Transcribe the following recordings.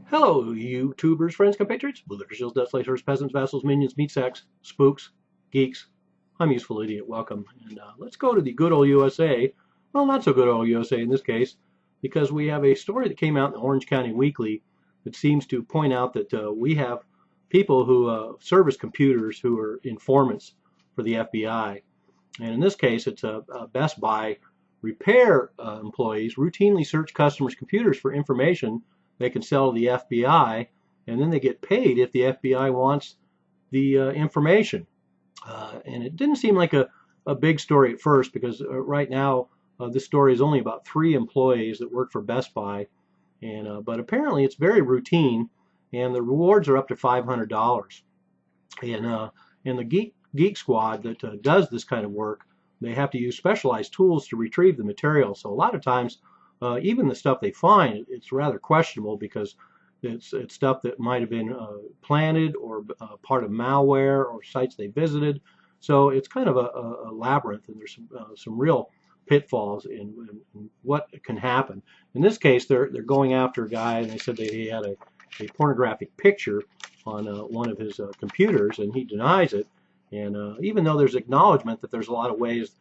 Hello, YouTubers, friends, compatriots, bootlickers, shills, dust slicers, peasants, vassals, minions, meat sacks, spooks, geeks. I'm Useful Idiot. Welcome. And let's go to the good old USA. Well, not so good old USA in this case, because we have a story that came out in the Orange County Weekly that seems to point out that we have people who service computers who are informants for the FBI. And in this case, it's a Best Buy repair employees routinely search customers' computers for information they can sell to the FBI, and then they get paid if the FBI wants the information. And it didn't seem like a big story at first because right now this story is only about 3 employees that work for Best Buy, and but apparently it's very routine, and the rewards are up to $500. And the Geek Squad that does this kind of work, they have to use specialized tools to retrieve the material. So a lot of times, even the stuff they find, it's rather questionable because it's stuff that might have been planted or part of malware or sites they visited. So it's kind of a labyrinth, and there's some real pitfalls in what can happen. In this case, they're going after a guy, and they said that he had a pornographic picture on one of his computers, and he denies it. And even though there's acknowledgement that there's a lot of ways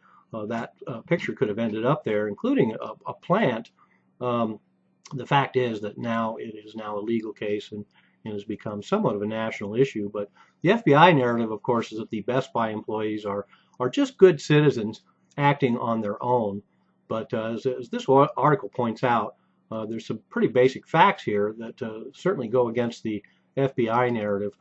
that picture could have ended up there, including a plant, the fact is that now it is now a legal case and has become somewhat of a national issue. But the FBI narrative, of course, is that the Best Buy employees are just good citizens acting on their own. But as this article points out, there's some pretty basic facts here that certainly go against the FBI narrative.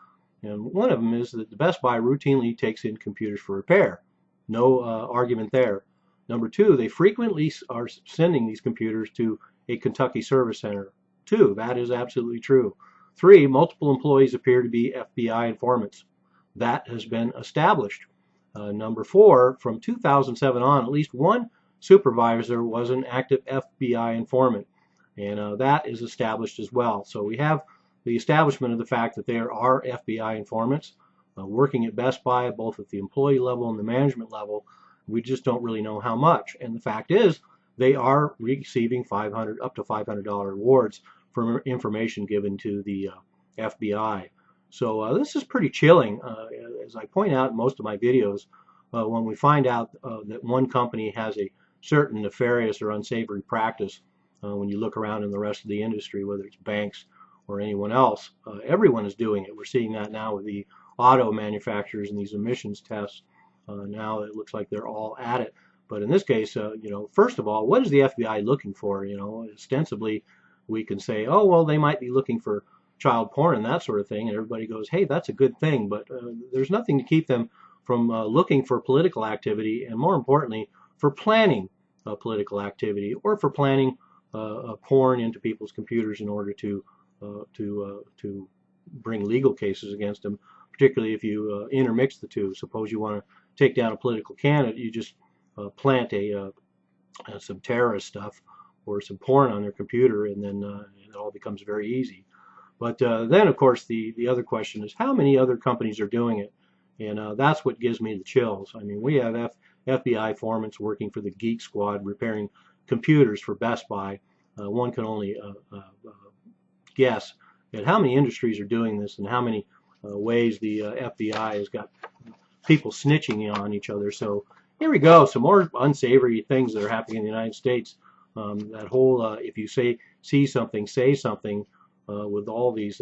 And one of them is that the Best Buy routinely takes in computers for repair. No argument there. Number 2, they frequently are sending these computers to a Kentucky service center. 2, that is absolutely true. 3, multiple employees appear to be FBI informants. That has been established. Number 4, from 2007 on, at least one supervisor was an active FBI informant, and that is established as well. So we have the establishment of the fact that there are FBI informants working at Best Buy, both at the employee level and the management level. We just don't really know how much. And the fact is, they are receiving up to $500 rewards for information given to the FBI. So this is pretty chilling. As I point out in most of my videos, when we find out that one company has a certain nefarious or unsavory practice, when you look around in the rest of the industry, whether it's banks or anyone else, everyone is doing it. We're seeing that now with the auto manufacturers and these emissions tests. Now it looks like they're all at it. But in this case, first of all, what is the FBI looking for? Ostensibly, we can say, oh, well, they might be looking for child porn and that sort of thing. And everybody goes, hey, that's a good thing. But there's nothing to keep them from looking for political activity, and more importantly, for planning political activity, or for planning porn into people's computers in order to bring legal cases against them, particularly if you intermix the two. Suppose you want to take down a political candidate, you just plant some terrorist stuff or some porn on their computer, and then it all becomes very easy. But then, of course, the other question is how many other companies are doing it, and that's what gives me the chills. I mean, we have FBI informants working for the Geek Squad repairing computers for Best Buy. One can only guess at how many industries are doing this and how many ways the FBI has got people snitching on each other. So here we go, some more unsavory things that are happening in the United States. That whole if you see something, say something, with all these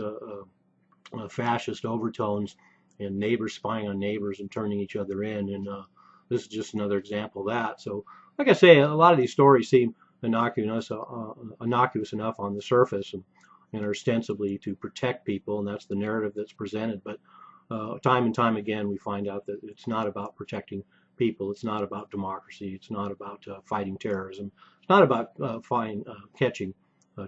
fascist overtones and neighbors spying on neighbors and turning each other in. And this is just another example of that. So like I say, a lot of these stories seem innocuous enough on the surface, and are ostensibly to protect people, and that's the narrative that's presented. But time and time again, we find out that it's not about protecting people. It's not about democracy. It's not about fighting terrorism. It's not about catching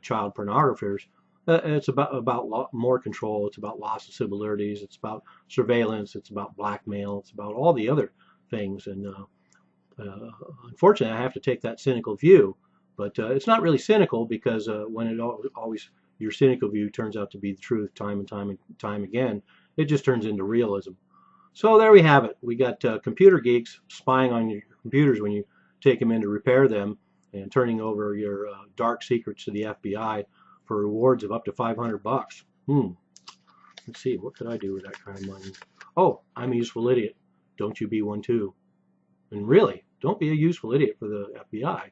child pornographers. It's about more control. It's about loss of civil liberties. It's about surveillance. It's about blackmail. It's about all the other things. And unfortunately, I have to take that cynical view. But it's not really cynical, because when it always your cynical view turns out to be the truth time and time again, it just turns into realism. So there we have it. We got computer geeks spying on your computers when you take them in to repair them, and turning over your dark secrets to the FBI for rewards of up to 500 bucks. Let's see, what could I do with that kind of money? Oh, I'm a useful idiot. Don't you be one too. And really, don't be a useful idiot for the FBI.